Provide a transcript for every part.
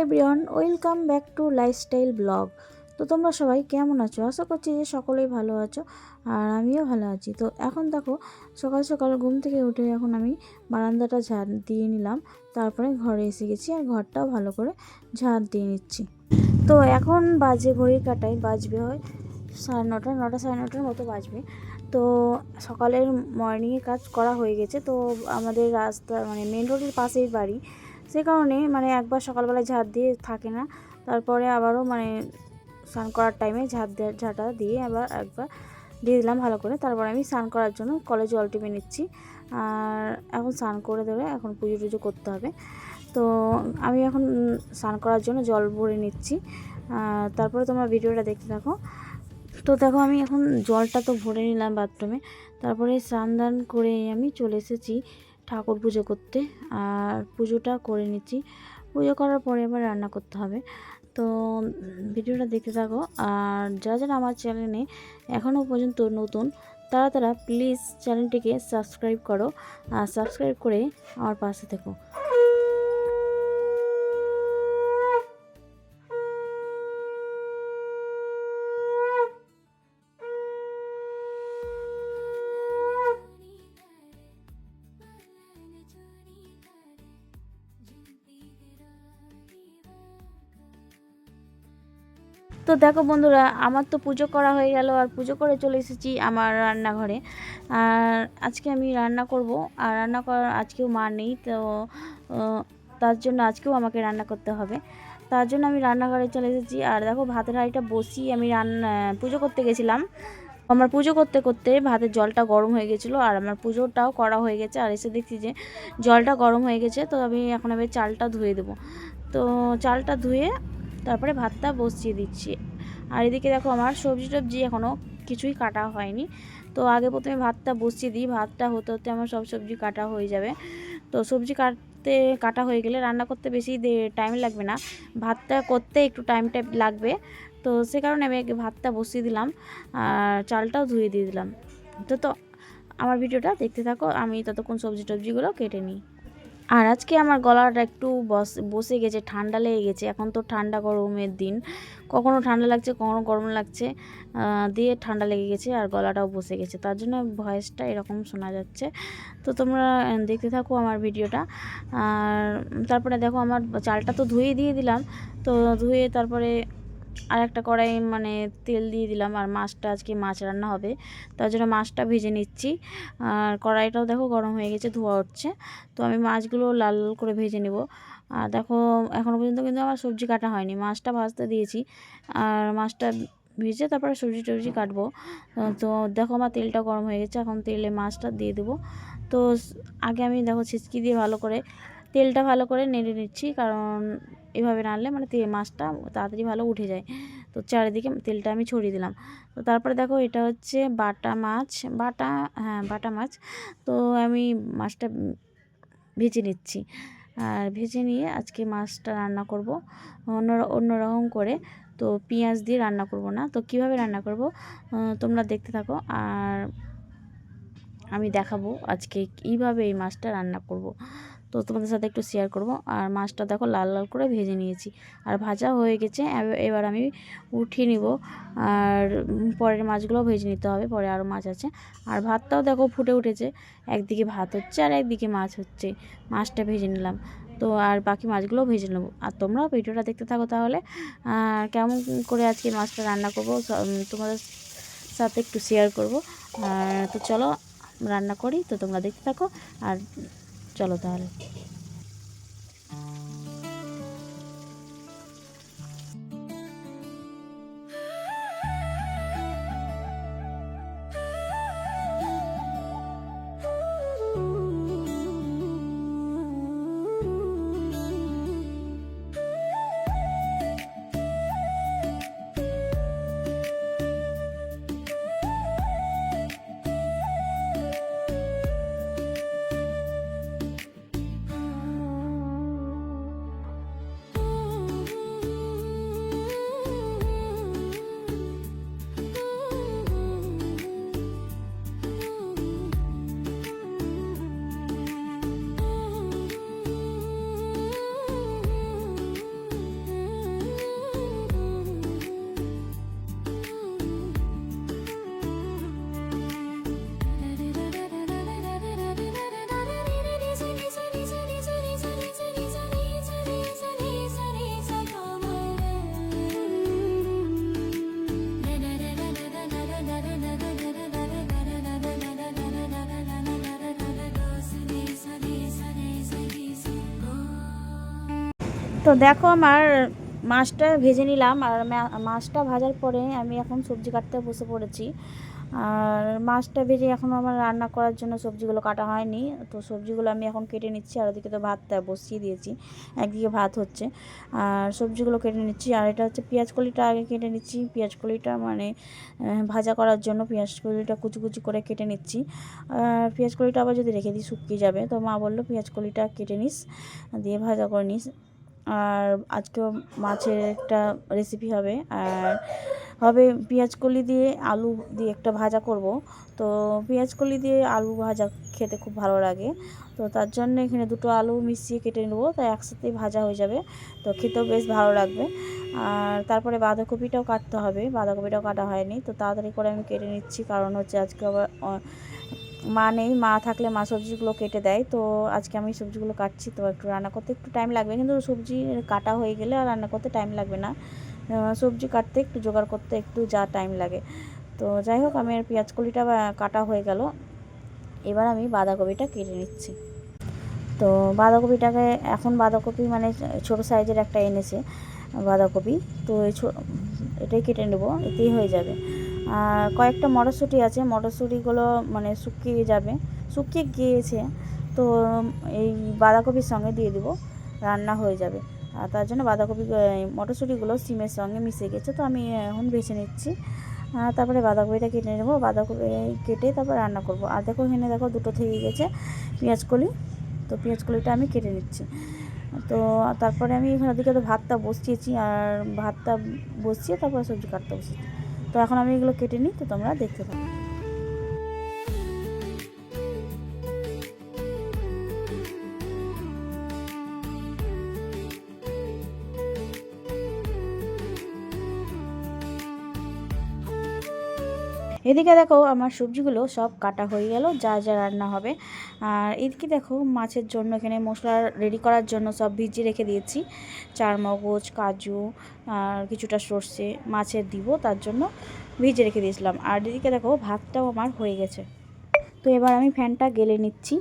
Everyone, welcome back to lifestyle blog. তো তোমরা সবাই কেমন আছো? আশা করছি যে সকলেই ভালো আছো, আর আমিও ভালো আছি। তো এখন দেখো, সকাল সকাল ঘুম থেকে উঠে এখন আমি বারান্দাটা ঝাড় দিয়ে নিলাম, তারপরে ঘরে এসে গেছি আর ঘরটাও ভালো করে ঝাড় দিয়ে নিচ্ছি। তো এখন বাজে, ঘড়ির কাঁটায় বাজবে হয় 9:30, 9টা 9:30 মতো বাজবে। তো সকালের মর্নিংয়ে কাজ করা হয়ে গেছে। তো আমাদের রাস্তা মানে মেন রোডের পাশেই বাড়ি, সে কারণে মানে একবার সকালবেলায় ঝাড় দিয়ে থাকে না, তারপরে আবারও মানে স্নান করার টাইমে ঝাঁটা দিয়ে আবার একবার দিয়ে দিলাম ভালো করে। তারপর আমি স্নান করার জন্য কলে জল টিপে নিচ্ছি। আর এখন স্নান করে দেবে, এখন পুজো টুজো করতে হবে। তো আমি এখন স্নান করার জন্য জল ভরে নিচ্ছি, তারপরে তোমরা ভিডিওটা দেখতে থাকো। তো দেখো, আমি এখন জলটা তো ভরে নিলাম বাথরুমে, তারপরে স্নান দান করে আমি চলে এসেছি ঠাকুর পুজো করতে। আর পুজোটা করে নিচ্ছি, পুজো করার পরে আবার রান্না করতে হবে। তো ভিডিওটা দেখতে থাকো। আর যারা যারা আমার চ্যানেলে এখনও পর্যন্ত নতুন, তারা প্লিজ চ্যানেলটিকে সাবস্ক্রাইব করো, আর সাবস্ক্রাইব করে আমার পাশে থেকো। তো দেখো বন্ধুরা, আমার তো পুজো করা হয়ে গেল, আর পুজো করে চলে এসেছি আমার রান্নাঘরে। আর আজকে আমি রান্না করব, আর রান্না করার আজকেও মা নেই, তো তার জন্য আজকেও আমাকে রান্না করতে হবে। তার জন্য আমি রান্নাঘরে চলে এসেছি। আর দেখো, ভাতের হাঁড়িটা বসিয়ে আমি পুজো করতে গেছিলাম। আমার পুজো করতে করতে ভাতের জলটা গরম হয়ে গেছিলো, আর আমার পুজোটাও করা হয়ে গেছে। আর এসে দেখছি যে জলটা গরম হয়ে গেছে, তো আমি এখন চালটা ধুয়ে দেবো। তো চালটা ধুয়ে তারপরে ভাতটা বসিয়ে দিচ্ছি। আর এদিকে দেখো, আমার সবজি টবজি এখনও কিছুই কাটা হয়নি। তো আগে প্রথমে ভাতটা বসিয়ে দিই, ভাতটা হতে হতে আমার সব সবজি কাটা হয়ে যাবে। তো সবজি কাটা হয়ে গেলে রান্না করতে বেশি টাইম লাগবে না, ভাতটা করতে একটু টাইম লাগবে। তো সে কারণে আমি আগে ভাতটা বসিয়ে দিলাম, আর চালটাও ধুয়ে দিয়ে দিলাম। তো আমার ভিডিওটা দেখতে থাকো, আমি ততক্ষণ সবজি টবজিগুলো কেটে নিই। আর আজকে আমার গলাটা একটু বসে গেছে, ঠান্ডা লেগে গেছে। এখন তো ঠান্ডা গরমের দিন, কখনো ঠান্ডা লাগছে কখনো গরম লাগছে, দিয়ে ঠান্ডা লেগে গেছে আর গলাটাও বসে গেছে, তার জন্য ভয়েসটা এরকম শোনা যাচ্ছে। তো তোমরা দেখতে থাকো আমার ভিডিওটা। আর তারপরে দেখো, আমার চালটা তো ধুয়ে দিয়ে দিলাম। তো ধুয়ে তারপরে আর একটা কড়াই মানে তেল দিয়ে দিলাম। আর মাছটা, আজকে মাছ রান্না হবে, তার জন্য মাছটা ভেজে নিচ্ছি। আর কড়াইটাও দেখো গরম হয়ে গেছে, ধোয়া উঠছে। তো আমি মাছগুলো লাল লাল করে ভেজে নেব। আর দেখো, এখনও পর্যন্ত কিন্তু আমার সবজি কাটা হয়নি, মাছটা ভাজতে দিয়েছি। আর মাছটা ভেজে তারপরে সবজি টবজি কাটবো। তো দেখো, আমার তেলটা গরম হয়ে গেছে, এখন তেলে মাছটা দিয়ে দেবো। তো আগে আমি দেখো ছিচকি দিয়ে ভালো করে তেলটা ভালো করে নেড়ে নিচ্ছি, কারণ এভাবে নাড়লে মানে মাছটা তাড়াতাড়ি ভালো উঠে যায়। তো চারিদিকে তেলটা আমি ছড়িয়ে দিলাম। তো তারপরে দেখো, এটা হচ্ছে বাটা মাছ, বাটা মাছ। তো আমি মাছটা ভেজে নিচ্ছি। আর ভেজে নিয়ে আজকে মাছটা রান্না করব অন্যরকম করে। তো পেঁয়াজ দিয়ে রান্না করব না, তো কিভাবে রান্না করব তোমরা দেখতে থাকো। আর আমি দেখাবো আজকে কীভাবে এই মাছটা রান্না করব, তো তোমাদের সাথে একটু শেয়ার করব। আর মাছটা দেখো লাল লাল করে ভেজে নিয়েছি, আর ভাজা হয়ে গেছে। এবার আমি উঠিয়ে নিব, আর পরের মাছগুলো ভেজে নিতে হবে, পরে আরও মাছ আছে। আর ভাতটাও দেখো ফুটে উঠেছে, একদিকে ভাত হচ্ছে আর একদিকে মাছ হচ্ছে। মাছটা ভেজে নিলাম, তো আর বাকি মাছগুলোও ভেজে নেবো। আর তোমরাও ভিডিওটা দেখতে থাকো তাহলে। কেমন করে আজকে মাছটা রান্না করব তোমাদের সাথে একটু শেয়ার করব। তো চলো রান্না করি, তো তোমরা দেখতে থাকো। আর চলো তাহলে। তো দেখো আমার মাছটা ভেজে নিলাম, আর মাছটা ভাজার পরে আমি এখন সবজি কাটতে বসে পড়েছি। আর মাছটা ভেজে এখনও আমার রান্না করার জন্য সবজিগুলো কাটা হয়নি, তো সবজিগুলো আমি এখন কেটে নিচ্ছি। আর ওদিকে তো ভাতটা বসিয়ে দিয়েছি, একদিকে ভাত হচ্ছে আর সবজিগুলো কেটে নিচ্ছি। আর এটা হচ্ছে পেঁয়াজ কলিটা আগে কেটে নিচ্ছি, পেঁয়াজ কলিটা মানে ভাজা করার জন্য পেঁয়াজ কলিটা কুচি কুচি করে কেটে নিচ্ছি। আর পেঁয়াজ কলিটা আবার যদি রেখে দিই শুকিয়ে যাবে, তো মা বললো পেঁয়াজ কলিটা কেটে নিস, দিয়ে ভাজা করে নিস। আর আজকেও মাছের একটা রেসিপি হবে, আর হবে পেঁয়াজকলি দিয়ে আলু দিয়ে একটা ভাজা করব। তো পেঁয়াজকলি দিয়ে আলু ভাজা খেতে খুব ভালো লাগে, তো তার জন্য এখানে দুটো আলু মিশিয়ে কেটে নেবো, তাই একসাথেই ভাজা হয়ে যাবে, তো খেতেও বেশ ভালো লাগবে। আর তারপরে বাঁধাকপিটাও কাটতে হবে, বাঁধাকপিটাও কাটা হয়নি, তো তাড়াতাড়ি করে আমি কেটে নিচ্ছি, কারণ হচ্ছে আজকে আবার মা নেই, মা থাকলে মা সবজিগুলো কেটে দেয়, তো আজকে আমি সবজিগুলো কাটছি। তো একটু রান্না করতে একটু টাইম লাগবে, কিন্তু সবজি কাটা হয়ে গেলে আর রান্না করতে টাইম লাগবে না। সবজি কাটতে একটু জোগাড় করতে একটু যা টাইম লাগে। তো যাই হোক, আমি পেঁয়াজ কলিটা কাটা হয়ে গেল, এবার আমি বাঁধাকপিটা কেটে নিচ্ছি। তো বাঁধাকপিটাকে এখন বাঁধাকপি মানে ছোটো সাইজের একটা এনেছে বাঁধাকপি, তো এটাই কেটে নেব, এতেই হয়ে যাবে। আর কয়েকটা মটরশুঁটি আছে, মটরশুঁটিগুলো মানে শুকিয়ে গিয়েছে, তো এই বাঁধাকপির সঙ্গে দিয়ে দেবো, রান্না হয়ে যাবে। আর তার জন্য মটরশুঁটিগুলো সিমের সঙ্গে মিশে গেছে, তো আমি এখন বেছে নিচ্ছি। তারপরে বাঁধাকপিটা কেটে নেবো, বাঁধাকপি কেটে তারপর রান্না করব। আর দেখো এখানে দেখো দুটো থেকে গেছে পেঁয়াজকলি, তো পেঁয়াজকলিটা আমি কেটে নিচ্ছি। তো তারপরে আমি এখানে ওদিকে তো ভাতটা বসিয়েছি, আর ভাতটা বসিয়ে তারপর সবজি কাটতে বসিয়েছি। তো এখন আমি এগুলো কেটে নিই, তো তোমরা দেখতে থাকো। এদিকে দেখো আমার সবজিগুলো সব কাটা হয়ে গেল, যা যা রান্না হবে। আর এদিকে দেখো মাছের জন্য এখানে মশলা রেডি করার জন্য সব ভিজিয়ে রেখে দিয়েছি, চারমগজ, কাজু আর কিছুটা সর্ষে মাছের দিব, তার জন্য ভিজিয়ে রেখে দিয়েছিলাম। আর এদিকে দেখো ভাতটাও আমার হয়ে গেছে। তো এবার আমি ফ্যানটা গেলে নিচ্ছি।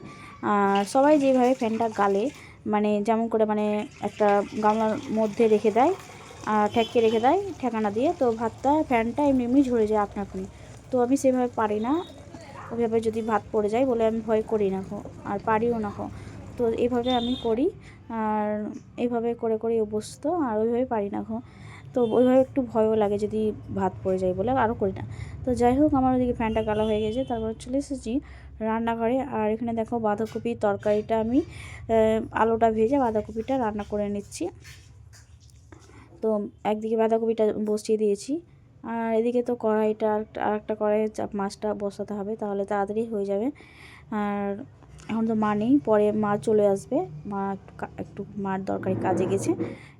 সবাই যেভাবে ফ্যানটা গালে, মানে যেমন করে মানে একটা গামলার মধ্যে রেখে দেয়, ঠেকিয়ে রেখে দেয় ঠেকানা দিয়ে, তো ফ্যানটা এমনি এমনি ঝরে যায় আপনা আপনি। তো আমি সেভাবে পারি না, ওইভাবে যদি ভাত পড়ে যায় বলে আমি ভয় করি না আর পারিও না। তো এইভাবে আমি করি, আর এইভাবে করে করে অভ্যস্ত, আর ওইভাবে পারি না। তো ওইভাবে একটু ভয়ও লাগে যদি ভাত পড়ে যায় বলে আরও করি না। তো যাই হোক, আমার ওদিকে ফ্যানটা গালা হয়ে গেছে, তারপর চলে এসেছি রান্নাঘরে। আর এখানে দেখো বাঁধাকপির তরকারিটা আমি আলুটা ভেজে বাঁধাকপিটা রান্না করে নিচ্ছি। তো একদিকে বাঁধাকপিটা বসিয়ে দিয়েছি, আর এদিকে তো কড়াইটা আরেকটা কড়াইয়ে মাছটা বসাতে হবে, তাহলে তাড়াতাড়ি হয়ে যাবে। আর এখন তো মা নেই, পরে মা চলে আসবে, মা একটু মার দরকারি কাজে গেছে,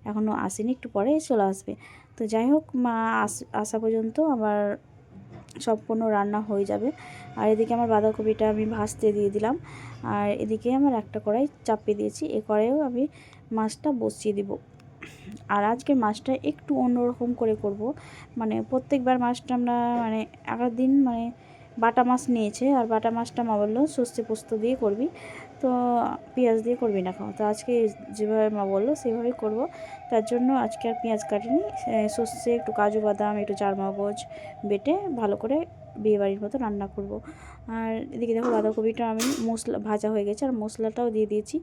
এখনও আসেনি, একটু পরে চলে আসবে। তো যাই হোক, মা আসা পর্যন্ত আমার সম্পূর্ণ রান্না হয়ে যাবে। আর এদিকে আমার বাঁধাকপিটা আমি ভাজতে দিয়ে দিলাম, আর এদিকে আমার একটা কড়াই চাপিয়ে দিয়েছি, এ কড়াইয়েও আমি মাছটা বসিয়ে দিব। আর আজকে মাছটা একটু অন্যরকম করে করব, মানে প্রত্যেকবার মাছটা আমরা মানে আগের দিন মানে বাটা মাছ নিয়েছে, আর বাটা মাছটা মা বললো সর্ষে পোস্ত দিয়ে করবি, তো পেঁয়াজ দিয়ে করবি না। তো আজকে যেভাবে মা বললো সেভাবেই করব, তার জন্য আজকে আর পেঁয়াজ কাটিনি, সর্ষে একটু কাজু বাদাম একটু চারমগজ বেটে ভালো করে বিয়েবাড়ির মতো রান্না করব। আর এদিকে দেখো বাঁধাকপিটা আমি মশলা ভাজা হয়ে গেছে, আর মশলাটাও দিয়ে দিয়েছি,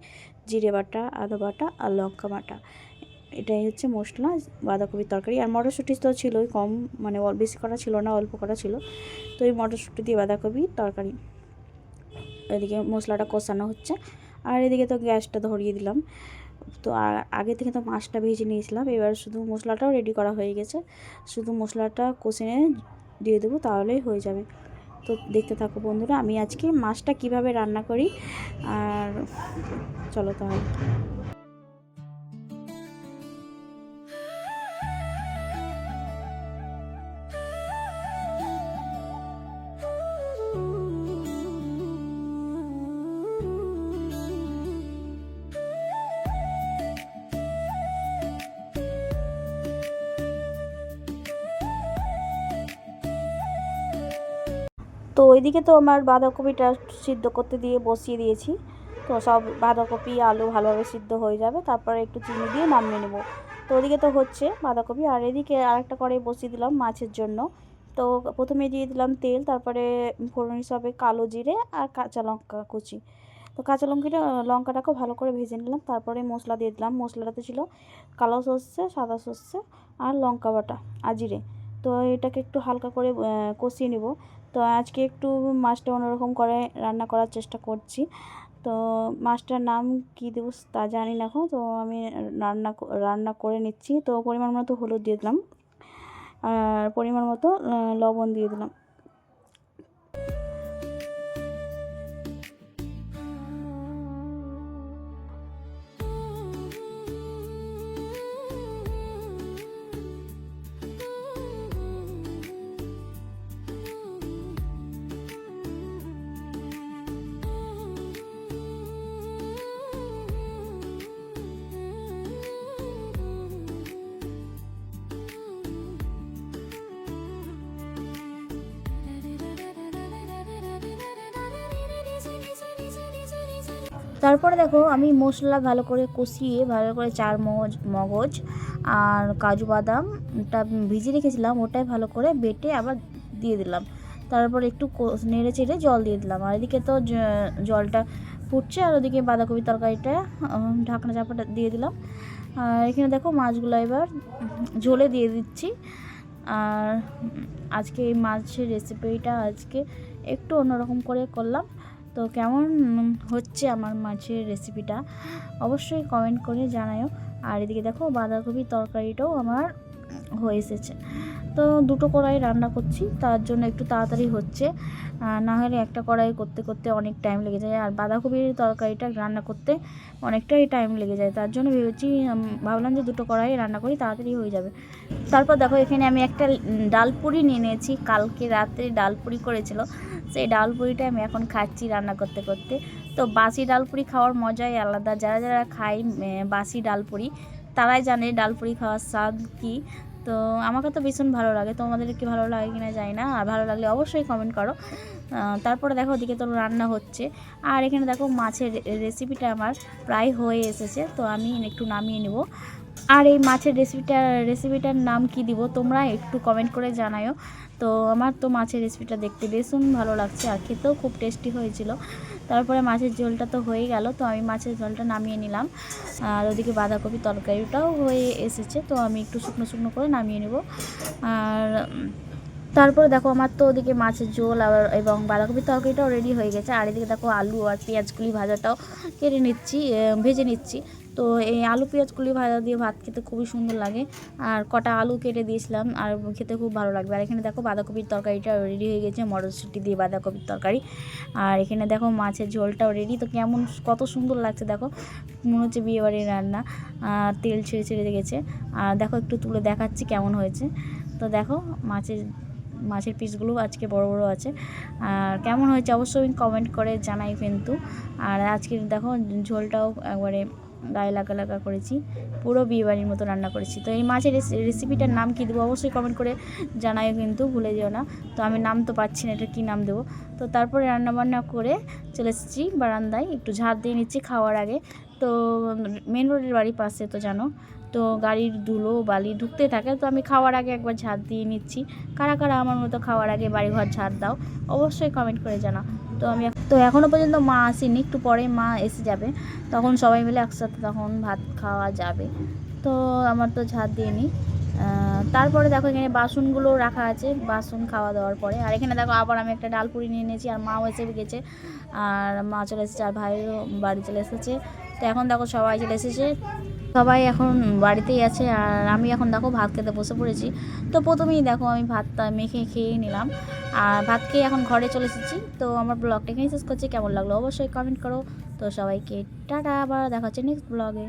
জিরে বাটা, আদা বাটা আর লঙ্কা বাটা, এটাই হচ্ছে মশলা বাঁধাকপির তরকারি। আর মটরশুঁটি তো ছিলই কম, মানে বেশি করা ছিল না, অল্প করা ছিল, তো এই মটরশুঁটি দিয়ে বাঁধাকপির তরকারি। এদিকে মশলাটা কষানো হচ্ছে, আর এদিকে তো গ্যাসটা ধরিয়ে দিলাম। তো আগে থেকে তো মাছটা ভেজে নিয়েছিলাম, এবার শুধু মশলাটাও রেডি করা হয়ে গেছে, শুধু মশলাটা কষে নিয়ে দিয়ে দেবো, তাহলেই হয়ে যাবে। তো দেখতে থাকো বন্ধুরা, আমি আজকে মাছটা কিভাবে রান্না করি। আর চলো তাহলে। তো ওইদিকে তো আমার বাঁধাকপিটা সিদ্ধ করতে দিয়ে বসিয়ে দিয়েছি। তো সব বাঁধাকপি আলু ভালোভাবে সিদ্ধ হয়ে যাবে, তারপরে একটু চিনি দিয়ে নামিয়ে নেব। তো ওদিকে তো হচ্ছে বাঁধাকপি, আর এদিকে আরেকটা কড়াই বসিয়ে দিলাম মাছের জন্য। তো প্রথমে দিয়ে দিলাম তেল, তারপরে ফোড়ন হিসাবে কালো জিরে আর কাঁচা লঙ্কা কুচি। তো কাঁচা লঙ্কাটাকেও ভালো করে ভেজে নিলাম, তারপরে মশলা দিয়ে দিলাম। মশলাটাতে ছিল কালো সর্ষে, সাদা সর্ষে আর লঙ্কা বাটা আর জিরে। তো এটাকে একটু হালকা করে কষিয়ে নেব। তো আজকে একটু মাছটা অন্যরকম করে রান্না করার চেষ্টা করছি। তো মাছটার নাম কী দেবো তা জানি না এখন। তো আমি রান্না করে নিচ্ছি। তো পরিমাণ মতো হলুদ দিয়ে দিলাম আর পরিমাণ মতো লবণ দিয়ে দিলাম। তারপরে দেখো আমি মশলা ভালো করে কষিয়ে ভালো করে মগজ আর কাজু বাদামটা ভিজিয়ে রেখেছিলাম, ওটাই ভালো করে বেটে আবার দিয়ে দিলাম। তারপর একটু নেড়ে চেড়ে জল দিয়ে দিলাম। আর এদিকে তো জলটা ফুটছে, আর ওদিকে বাঁধাকপির তরকারিটা ঢাকনা চাপাটা দিয়ে দিলাম। আর এখানে দেখো মাছগুলো এবার ঝোলে দিয়ে দিচ্ছি। আর আজকে এই মাছের রেসিপিটা আজকে একটু অন্যরকম করে করলাম। তো কেমন হচ্ছে আমার মাছের রেসিপিটা অবশ্যই কমেন্ট করে জানাও। আর এদিকে দেখো বাঁধাকপির তরকারিটাও আমার হয়ে এসেছে। তো দুটো কড়াই রান্না করছি, তার জন্য একটু তাড়াতাড়ি হচ্ছে, না হলে একটা কড়াই করতে করতে অনেক টাইম লেগে যায়। আর বাঁধাকপির তরকারিটা রান্না করতে অনেকটাই টাইম লেগে যায়, তার জন্য ভাবলাম যে দুটো কড়াই রান্না করি, তাড়াতাড়ি হয়ে যাবে। তারপর দেখো এখানে আমি একটা ডালপুরি নিয়ে নিয়েছি, কালকে রাতে ডালপুরি করেছিল, সেই ডালপুরিটা আমি এখন খাচ্ছি রান্না করতে করতে। তো বাসি ডালপুরি খাওয়ার মজাই আলাদা। যারা যারা খায় বাসি ডালপুরি তারাই জানে ডালপুরি খাওয়ার স্বাদ কী। তো আমাকে তো ভীষণ ভালো লাগে, তোমাদের কি ভালো লাগে কিনা জানি না, আর ভালো লাগলে অবশ্যই কমেন্ট করো। তারপরে দেখো ওদিকে তো রান্না হচ্ছে, আর এখানে দেখো মাছের রেসিপিটা আমার প্রায় হয়ে এসেছে। তো আমি একটু নামিয়ে নেব। আর এই মাছের রেসিপিটার নাম কি দিব তোমরা একটু কমেন্ট করে জানাও। তো আমার তো মাছের রেসিপিটা দেখতে ভীষণ ভালো লাগছে, আর খেতেও খুব টেস্টি হয়েছিল। তারপরে মাছের ঝোলটা তো হয়ে গেল, তো আমি মাছের ঝোলটা নামিয়ে নিলাম। আর ওদিকে বাঁধাকপি তরকারিটাও হয়ে এসেছে, তো আমি একটু শুকনো শুকনো করে নামিয়ে নেব। আর তারপরে দেখো আমার তো ওদিকে মাছের ঝোল এবং বাঁধাকপির তরকারিটাও রেডি হয়ে গেছে। আর এদিকে দেখো আলু আর পেঁয়াজগুলি ভাজাটাও ভেজে নিচ্ছি। তো এই আলু পেঁয়াজগুলি ভাজা দিয়ে ভাত খেতে খুবই সুন্দর লাগে, আর কটা আলু কেটে দিয়েছিলাম, আর খেতে খুব ভালো লাগবে। আর এখানে দেখো বাঁধাকপির তরকারিটা রেডি হয়ে গেছে, মটরশুঁটি দিয়ে বাঁধাকপির তরকারি। আর এখানে দেখো মাছের ঝোলটাও রেডি। তো কত সুন্দর লাগছে দেখো, মনে হচ্ছে বিয়েবাড়ির রান্না। তেল ছেড়ে ছেড়ে গেছে। আর দেখো একটু তুলে দেখাচ্ছি কেমন হয়েছে। তো দেখো মাছের পিসগুলো আজকে বড় বড় আছে। আর কেমন হয়েছে অবশ্যই কমেন্ট করে জানাই কিন্তু। আর আজকে দেখো ঝোলটাও একবারে গায়ে লাগা করেছি, পুরো বিয়েবাড়ির মতো রান্না করেছি। তো এই মাছের রেসিপিটার নাম কী দেবো অবশ্যই কমেন্ট করে জানাই কিন্তু, ভুলে যেও না। তো আমি নাম তো পাচ্ছি না, এটা কী নাম দেবো। তো তারপরে রান্নাবান্না করে চলে এসেছি বারান্দায়, একটু ঝাড় দিয়ে নিচ্ছি খাওয়ার আগে। তো মেন রোডের বাড়ির পাশে তো জানো, তো গাড়ির ধুলো বালি ঢুকতে থাকে। তো আমি খাওয়ার আগে একবার ঝাড় দিয়ে নিচ্ছি। কারা কারা আমার মতো খাওয়ার আগে বাড়িঘর ঝাড় দাও অবশ্যই কমেন্ট করে জানাও। তো এখনও পর্যন্ত মা আসেনি, একটু পরে মা এসে যাবে, তখন সবাই মিলে একসাথে তখন ভাত খাওয়া যাবে। তো আমার তো ঝাড় দিয়ে নিই। তারপরে দেখো এখানে বাসনগুলো রাখা আছে, বাসন খাওয়া দাওয়ার পরে। আর এখানে দেখো আবার আমি একটা ডালপুরি নিয়ে নিয়েছি, আর মাও এসে গেছে, আর মা চলে এসেছে, আর ভাইয়েরও বাড়ি চলে এসেছে। তো এখন দেখো সবাই চলে এসেছে, সবাই এখন বাড়িতেই আছে। আর আমি এখন দেখো ভাত খেতে বসে পড়েছি। তো প্রথমেই দেখো আমি ভাতটা মেখে খেয়ে নিলাম, আর ভাত খেয়ে এখন ঘরে চলে এসেছি। তো আমার ব্লগটা এখানেই শেষ করছি, কেমন লাগলো অবশ্যই কমেন্ট করো। তো সবাইকে টাটা, আবার দেখা হচ্ছে নেক্সট ব্লগে।